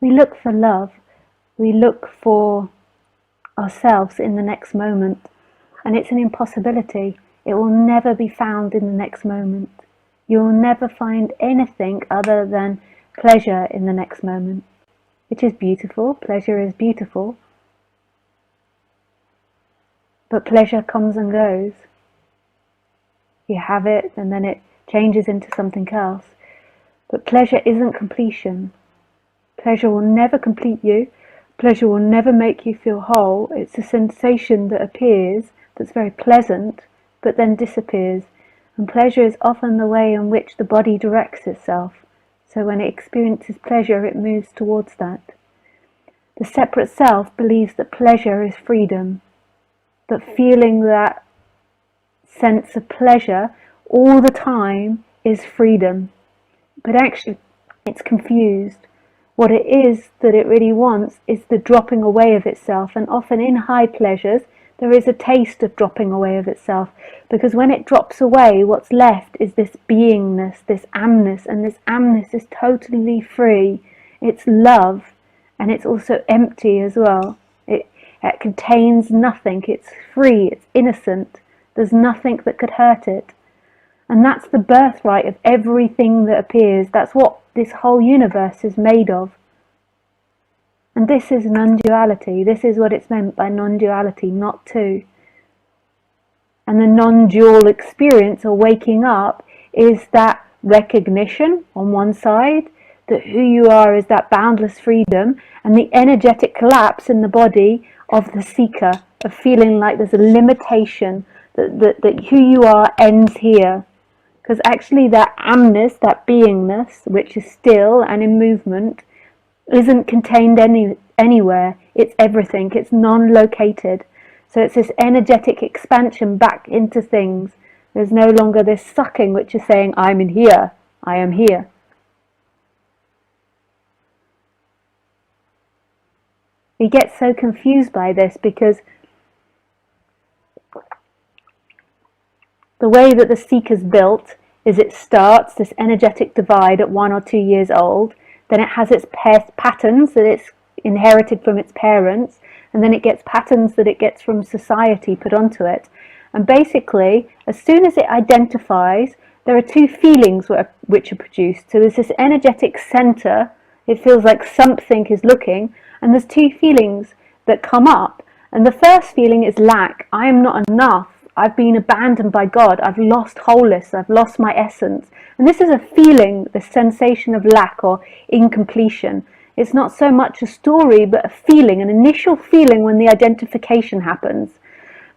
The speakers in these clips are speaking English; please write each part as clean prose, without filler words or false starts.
We look for love. We look for ourselves in the next moment. And it's an impossibility. It will never be found in the next moment. You will never find anything other than pleasure in the next moment, which is beautiful. Pleasure is beautiful. But pleasure comes and goes. You have it and then it changes into something else. But pleasure isn't completion. Pleasure will never complete you. Pleasure will never make you feel whole. It's a sensation that appears, that's very pleasant, but then disappears. And pleasure is often the way in which the body directs itself. So when it experiences pleasure, it moves towards that. The separate self believes that pleasure is freedom, that feeling that sense of pleasure all the time is freedom. But actually, it's confused. What it is that it really wants is the dropping away of itself. And often in high pleasures, there is a taste of dropping away of itself. Because when it drops away, what's left is this beingness, this amness. And this amness is totally free. It's love. And it's also empty as well. It contains nothing. It's free. It's innocent. There's nothing that could hurt it. And that's the birthright of everything that appears. That's what this whole universe is made of. And this is non-duality. This is what it's meant by non-duality, not two. And the non-dual experience or waking up is that recognition on one side, that who you are is that boundless freedom, and the energetic collapse in the body of the seeker, of feeling like there's a limitation, that who you are ends here. Because actually that amness, that beingness, which is still and in movement, isn't contained anywhere. It's everything. It's non-located. So it's this energetic expansion back into things. There's no longer this sucking which is saying, I'm in here, I am here. We get so confused by this because the way that the seeker's built is it starts this energetic divide at 1 or 2 years old, then it has its patterns that it's inherited from its parents, and then it gets patterns that it gets from society put onto it. And basically, as soon as it identifies, there are two feelings which are produced. So there's this energetic center, it feels like something is looking, and there's two feelings that come up. And the first feeling is lack. I am not enough. I've been abandoned by God. I've lost wholeness. I've lost my essence. And this is a feeling, the sensation of lack or incompletion. It's not so much a story, but a feeling, an initial feeling when the identification happens.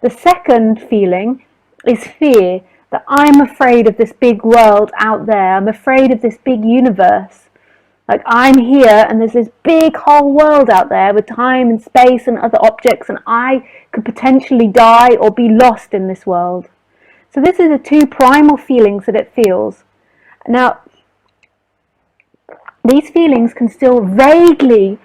The second feeling is fear, that I'm afraid of this big world out there. I'm afraid of this big universe. Like I'm here and there's this big whole world out there with time and space and other objects, and I could potentially die or be lost in this world. So this is the two primal feelings that it feels. Now, these feelings can still vaguely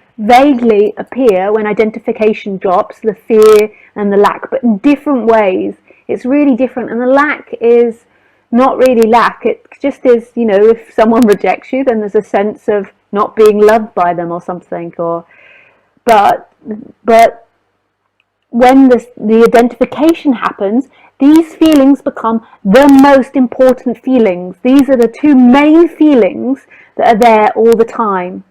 appear when identification drops, the fear and the lack, but in different ways. It's really different, and the lack is not really lack. It just is, you know, if someone rejects you, then there's a sense of not being loved by them or something. But when the identification happens, these feelings become the most important feelings. These are the two main feelings that are there all the time.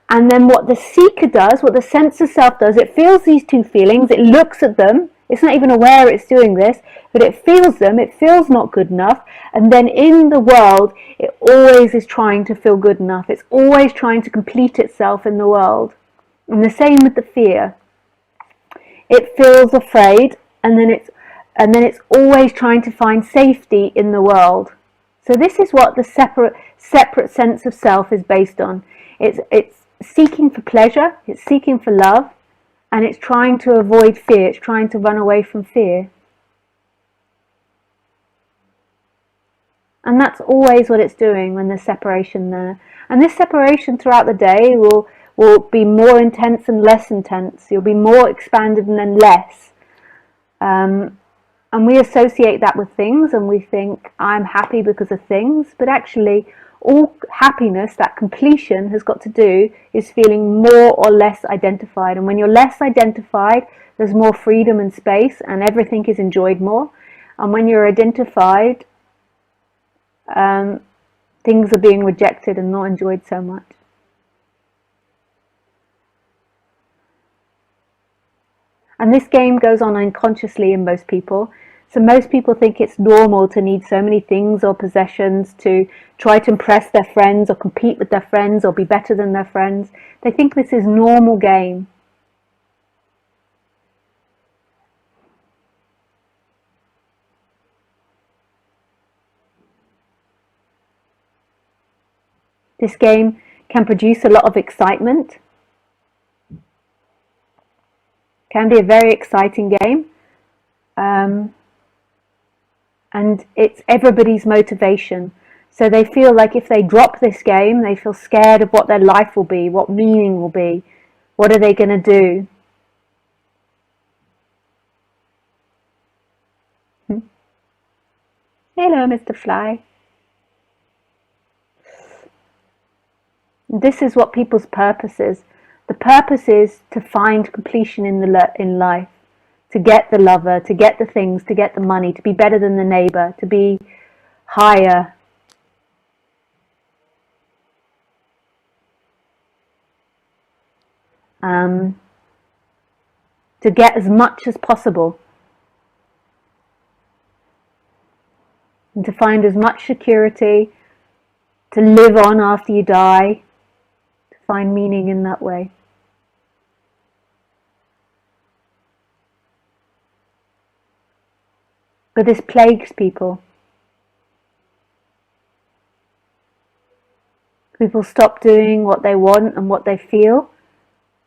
And then what the seeker does, what the sense of self does, it feels these two feelings, it looks at them. It's not even aware it's doing this, but it feels them, it feels not good enough, and then in the world, it always is trying to feel good enough. It's always trying to complete itself in the world. And the same with the fear. It feels afraid, and then it's always trying to find safety in the world. So this is what the separate sense of self is based on. It's seeking for pleasure, it's seeking for love, and it's trying to avoid fear, it's trying to run away from fear. And that's always what it's doing when there's separation there. And this separation throughout the day will be more intense and less intense. You'll be more expanded and then less. And we associate that with things, and we think, I'm happy because of things. But actually, All happiness, that completion, has got to do is feeling more or less identified. And when you're less identified, there's more freedom and space, and everything is enjoyed more. And when you're identified, things are being rejected and not enjoyed so much. And this game goes on unconsciously in most people. So most people think it's normal to need so many things or possessions to try to impress their friends or compete with their friends or be better than their friends. They think this is normal game. This game can produce a lot of excitement. Can be a very exciting game. And it's everybody's motivation. So they feel like if they drop this game, they feel scared of what their life will be, what meaning will be, what are they going to do? Hello, Mr. Fly. This is what people's purpose is. The purpose is to find completion in life. To get the lover, to get the things, to get the money, to be better than the neighbor, to be higher. To get as much as possible. And to find as much security, to live on after you die, to find meaning in that way. But this plagues people. People stop doing what they want and what they feel.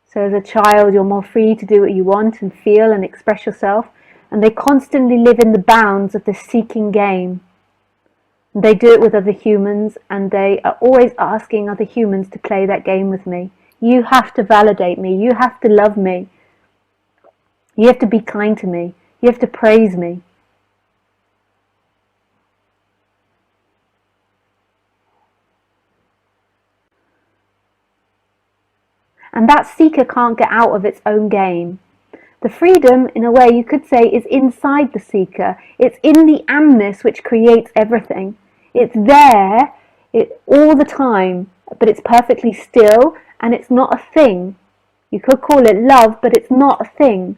So as a child, you're more free to do what you want and feel and express yourself. And they constantly live in the bounds of this seeking game. And they do it with other humans, and they are always asking other humans to play that game with me. You have to validate me. You have to love me. You have to be kind to me. You have to praise me. And that seeker can't get out of its own game. The freedom, in a way, you could say, is inside the seeker. It's in the amness which creates everything. It's there all the time, but it's perfectly still, and it's not a thing. You could call it love, but it's not a thing.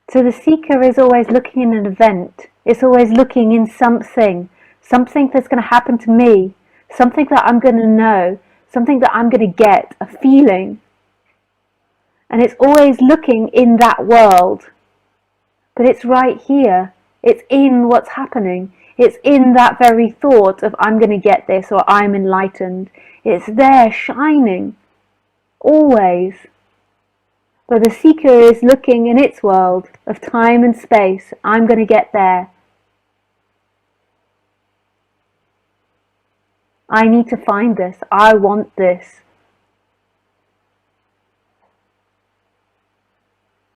So the seeker is always looking in an event. It's always looking in something that's going to happen to me, something that I'm going to know, something that I'm going to get, a feeling. And it's always looking in that world. But it's right here. It's in what's happening. It's in that very thought of I'm going to get this or I'm enlightened. It's there shining. Always. But the seeker is looking in its world of time and space. I'm going to get there. I need to find this. I want this.